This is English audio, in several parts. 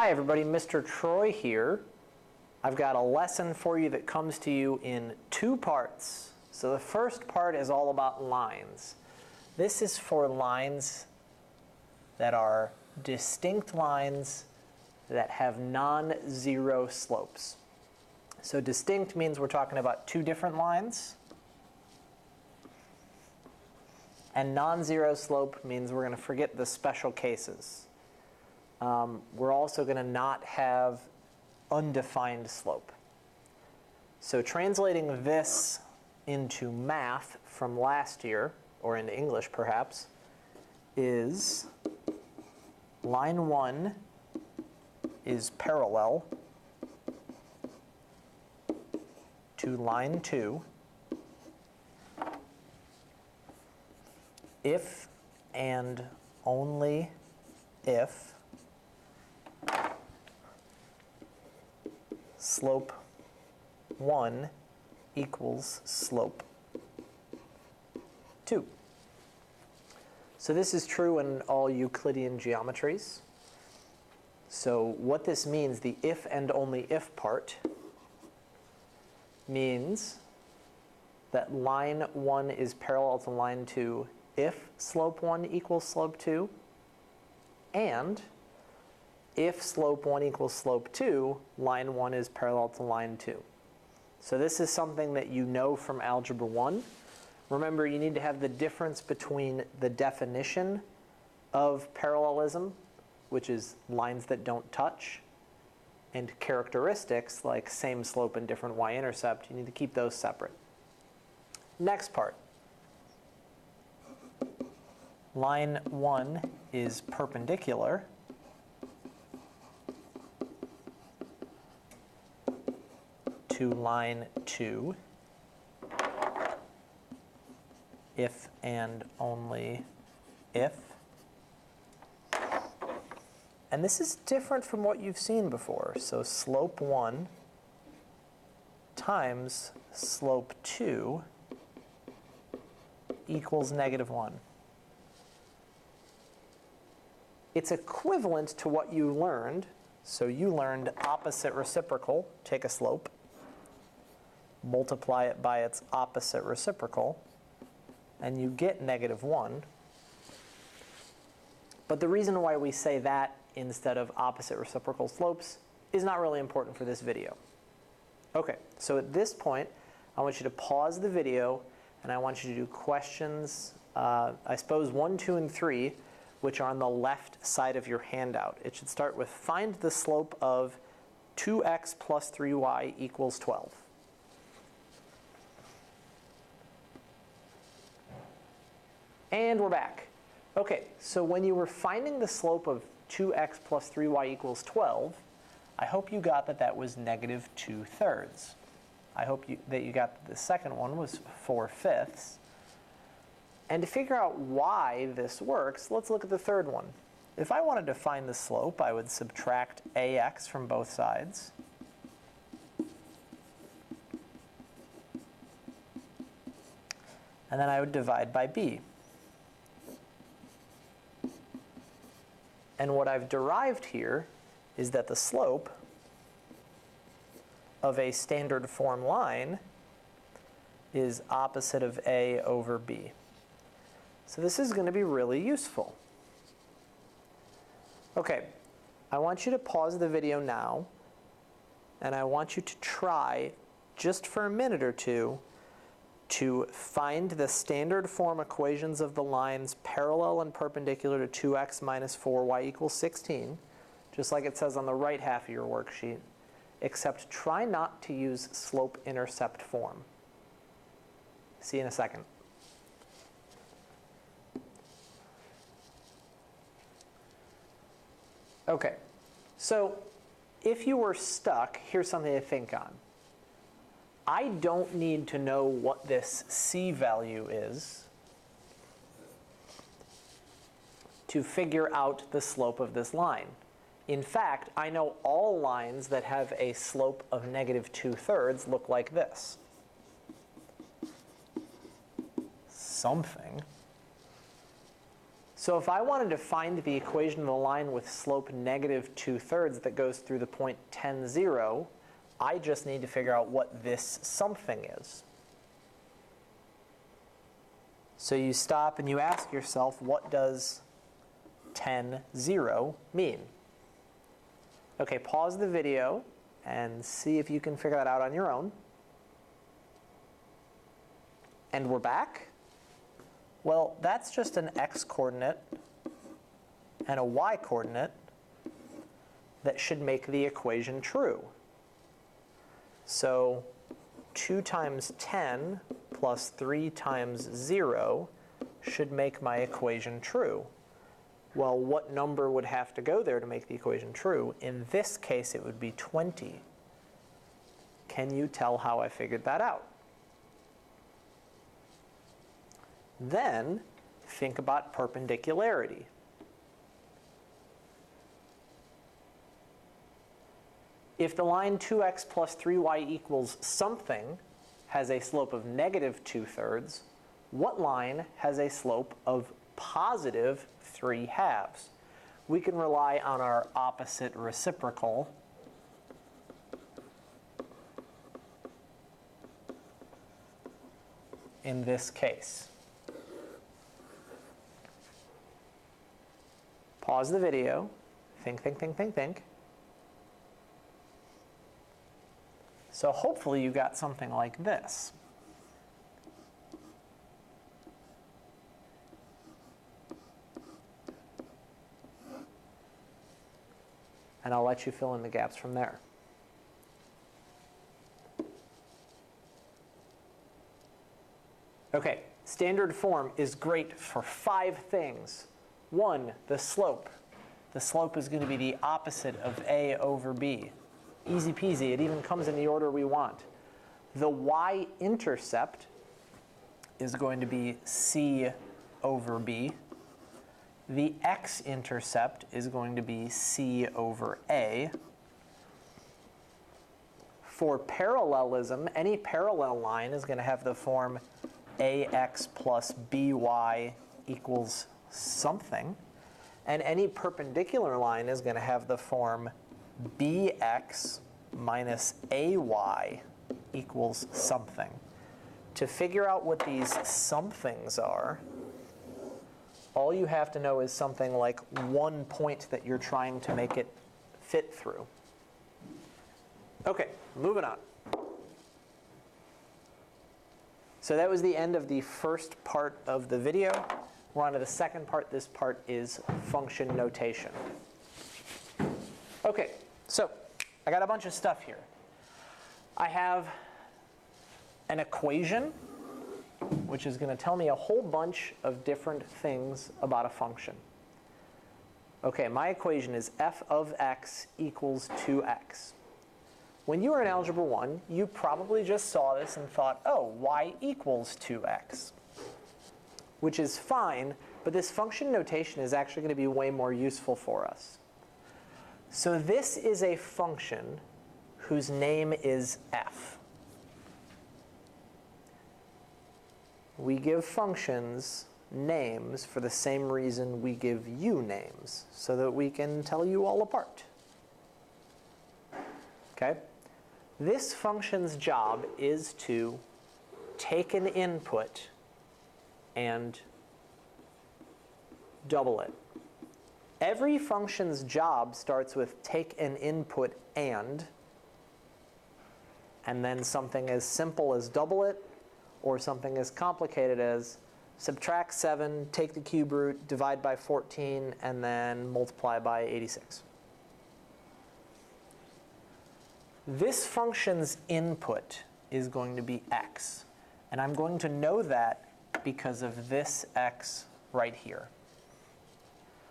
Hi everybody, Mr. Troy here. I've got a lesson for you that comes to you in two parts. So the first part is all about lines. This is for lines that are distinct lines that have non-zero slopes. So distinct means we're talking about two different lines. And non-zero slope means we're going to forget the special cases. We're also going to not have undefined slope. So translating this into math from last year, or into English perhaps, is line 1 is parallel to line 2 if and only if slope 1 equals slope 2. So this is true in all Euclidean geometries. So what this means, the if and only if part, means that line 1 is parallel to line 2 if slope 1 equals slope 2, and if slope 1 equals slope 2, line 1 is parallel to line 2. So this is something that you know from Algebra 1. Remember, you need to have the difference between the definition of parallelism, which is lines that don't touch, and characteristics like same slope and different y-intercept. You need to keep those separate. Next part. Line 1 is perpendicular to line 2 if and only if. And this is different from what you've seen before. So slope 1 times slope 2 equals -1. It's equivalent to what you learned. So you learned opposite reciprocal, take a slope, multiply it by its opposite reciprocal, and you get -1. But the reason why we say that instead of opposite reciprocal slopes is not really important for this video. Okay, so at this point, I want you to pause the video, and I want you to do questions, I suppose 1, 2, and 3, which are on the left side of your handout. It should start with find the slope of 2x plus 3y equals 12. And we're back. Okay, so when you were finding the slope of 2x plus 3y equals 12, I hope you got that that was -2/3. I hope that you got that the second one was 4/5. And to figure out why this works, let's look at the third one. If I wanted to find the slope, I would subtract ax from both sides. And then I would divide by b. And what I've derived here is that the slope of a standard form line is opposite of a over b. So this is going to be really useful. Okay, I want you to pause the video now, and I want you to try, just for a minute or two, to find the standard form equations of the lines parallel and perpendicular to 2x minus 4y equals 16, just like it says on the right half of your worksheet, except try not to use slope-intercept form. See you in a second. Okay, so if you were stuck, here's something to think on. I don't need to know what this c value is to figure out the slope of this line. In fact, I know all lines that have a slope of -2/3 look like this. Something. So if I wanted to find the equation of a line with slope negative 2/3 that goes through the point 10, 0, I just need to figure out what this something is. So you stop and you ask yourself, what does 10, 0 mean? Okay, pause the video and see if you can figure that out on your own. And we're back. Well, that's just an x-coordinate and a y-coordinate that should make the equation true. So 2 times 10 plus 3 times 0 should make my equation true. Well, what number would have to go there to make the equation true? In this case, it would be 20. Can you tell how I figured that out? Then, think about perpendicularity. If the line 2x plus 3y equals something has a slope of negative 2/3, what line has a slope of positive 3/2? We can rely on our opposite reciprocal. In this case. Pause the video. Think, think, think, think, think. So hopefully you got something like this. And I'll let you fill in the gaps from there. Okay, standard form is great for 5 things. 1, the slope. The slope is going to be the opposite of A over B. Easy peasy. It even comes in the order we want. The y-intercept is going to be C over B. The x-intercept is going to be C over A. For parallelism, any parallel line is going to have the form ax plus by equals something. And any perpendicular line is going to have the form bx minus ay equals something. To figure out what these somethings are, all you have to know is something like one point that you're trying to make it fit through. Okay, moving on. So that was the end of the first part of the video. We're on to the second part. This part is function notation. Okay, so I got a bunch of stuff here. I have an equation, which is going to tell me a whole bunch of different things about a function. Okay, my equation is f of x equals 2x. When you were in Algebra 1, you probably just saw this and thought, oh, y equals 2x, which is fine, but this function notation is actually going to be way more useful for us. So this is a function whose name is f. We give functions names for the same reason we give you names, so that we can tell you all apart. Okay? This function's job is to take an input and double it. Every function's job starts with take an input and then something as simple as double it, or something as complicated as subtract 7, take the cube root, divide by 14, and then multiply by 86. This function's input is going to be x. And I'm going to know that because of this x right here.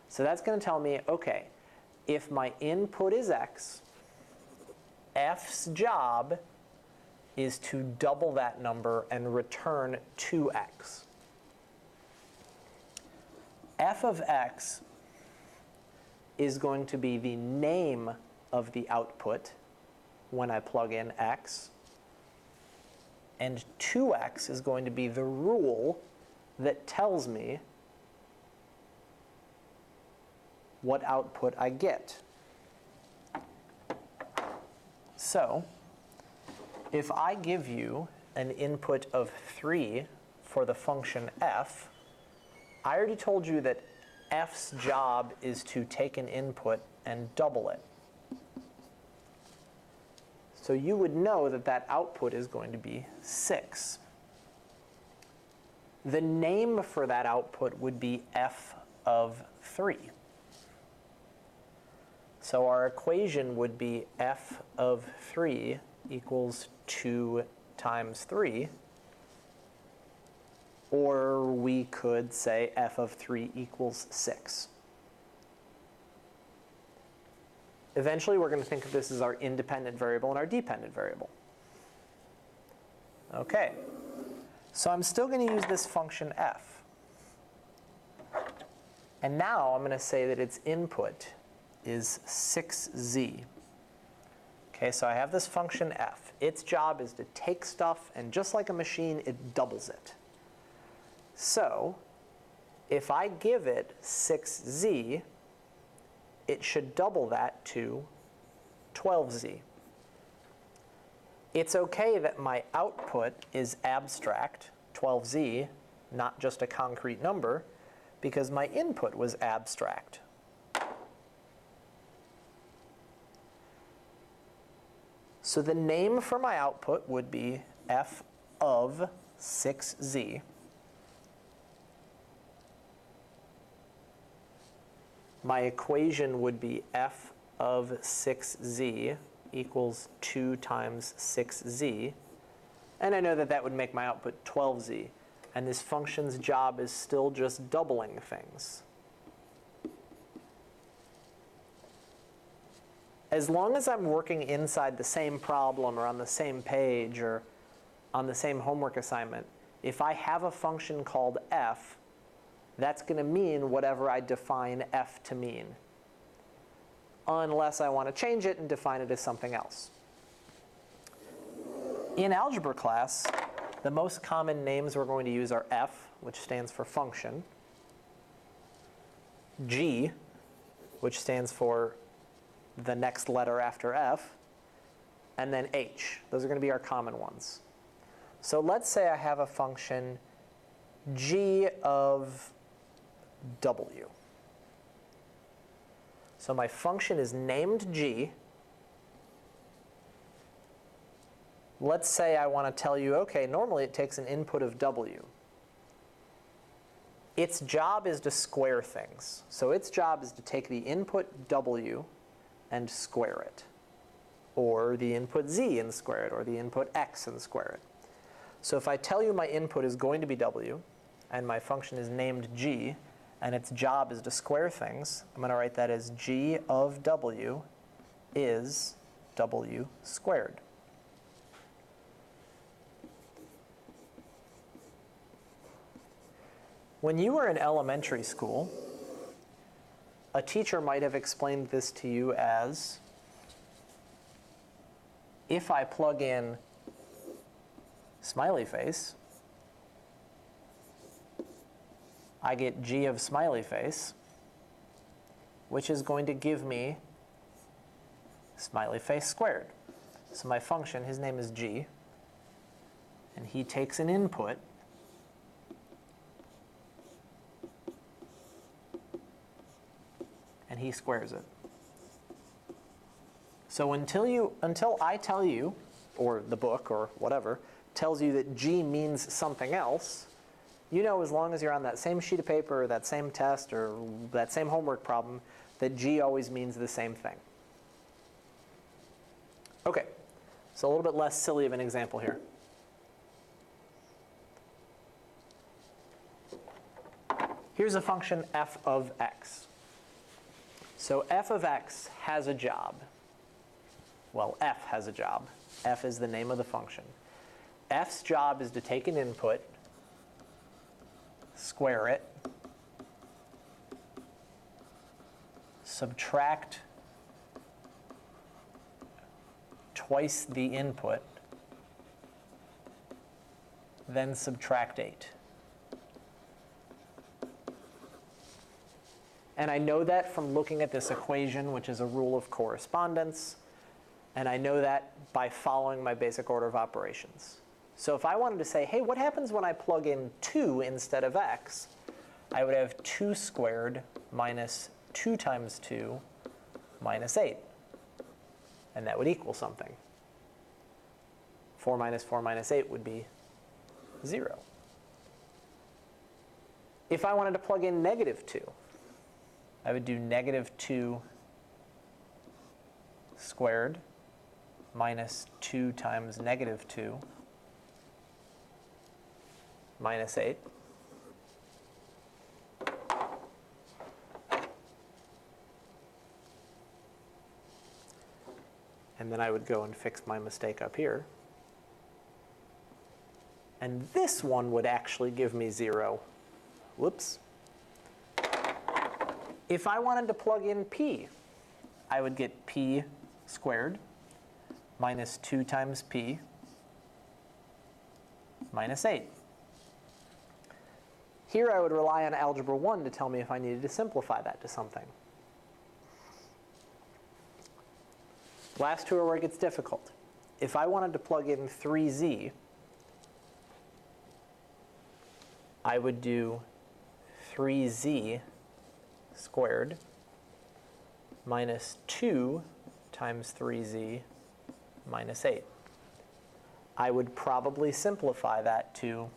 So that's going to tell me, okay, if my input is x, f's job is to double that number and return 2x. F of x is going to be the name of the output when I plug in x, and 2x is going to be the rule that tells me what output I get. So if I give you an input of 3 for the function f, I already told you that f's job is to take an input and double it. So you would know that that output is going to be 6. The name for that output would be f of 3. So our equation would be f of 3 equals 2 times 3. Or we could say f of 3 equals 6. Eventually, we're going to think of this as our independent variable and our dependent variable. Okay. So I'm still going to use this function f. And now I'm going to say that its input is 6z. Okay, so I have this function f. Its job is to take stuff, and just like a machine, it doubles it. So if I give it 6z, it should double that to 12z. It's okay that my output is abstract, 12z, not just a concrete number, because my input was abstract. So the name for my output would be f of 6z. My equation would be f of 6z equals 2 times 6z. And I know that that would make my output 12z. And this function's job is still just doubling things. As long as I'm working inside the same problem or on the same page or on the same homework assignment, if I have a function called f, that's going to mean whatever I define f to mean, unless I want to change it and define it as something else. In algebra class, the most common names we're going to use are f, which stands for function, g, which stands for the next letter after f, and then h. Those are going to be our common ones. So let's say I have a function g of w. So my function is named g. Let's say I want to tell you, okay, normally it takes an input of w. Its job is to square things. So its job is to take the input w and square it, or the input z and square it, or the input x and square it. So if I tell you my input is going to be w, and my function is named g, and its job is to square things, I'm going to write that as g of w is w squared. When you were in elementary school, a teacher might have explained this to you as, if I plug in smiley face, I get g of smiley face, which is going to give me smiley face squared. So my function, his name is g, and he takes an input, and he squares it. So until I tell you, or the book or whatever, tells you that g means something else, you know, as long as you're on that same sheet of paper, or that same test, or that same homework problem, that g always means the same thing. Okay, so a little bit less silly of an example here. Here's a function f of x. So f of x has a job. Well, f has a job. F is the name of the function. F's job is to take an input, square it, subtract twice the input, then subtract 8. And I know that from looking at this equation, which is a rule of correspondence. And I know that by following my basic order of operations. So if I wanted to say, hey, what happens when I plug in 2 instead of x? I would have 2 squared minus 2 times 2 minus 8. And that would equal something. 4 minus 4 minus 8 would be 0. If I wanted to plug in negative 2, I would do negative 2 squared minus 2 times negative 2 minus 8. And then I would go and fix my mistake up here. And this one would actually give me 0. Whoops. If I wanted to plug in p, I would get p squared minus 2 times p minus 8. Here I would rely on algebra 1 to tell me if I needed to simplify that to something. Last two are where it gets difficult. If I wanted to plug in 3z, I would do 3z squared minus 2 times 3z minus 8. I would probably simplify that to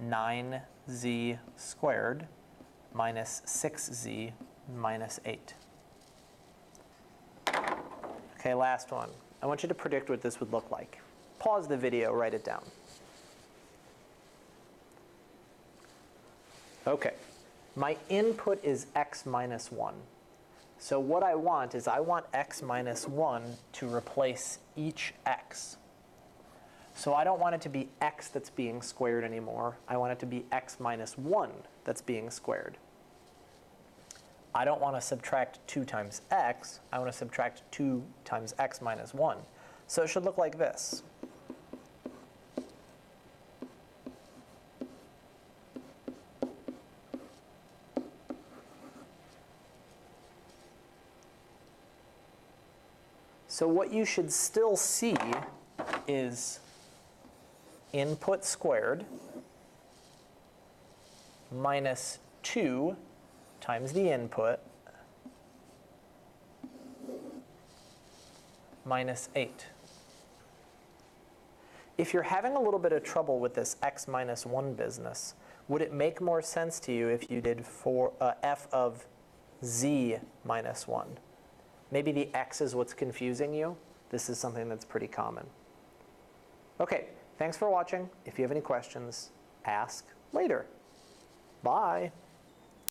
9z squared minus 6z minus 8. Okay, last one. I want you to predict what this would look like. Pause the video, write it down. Okay, my input is x minus 1. So what I want is I want x minus 1 to replace each x. So I don't want it to be x that's being squared anymore. I want it to be x minus 1 that's being squared. I don't want to subtract 2 times x. I want to subtract 2 times x minus 1. So it should look like this. So what you should still see is input squared minus 2 times the input minus 8. If you're having a little bit of trouble with this x minus 1 business, would it make more sense to you if you did f of z minus 1? Maybe the x is what's confusing you. This is something that's pretty common. Okay, thanks for watching. If you have any questions, ask later. Bye.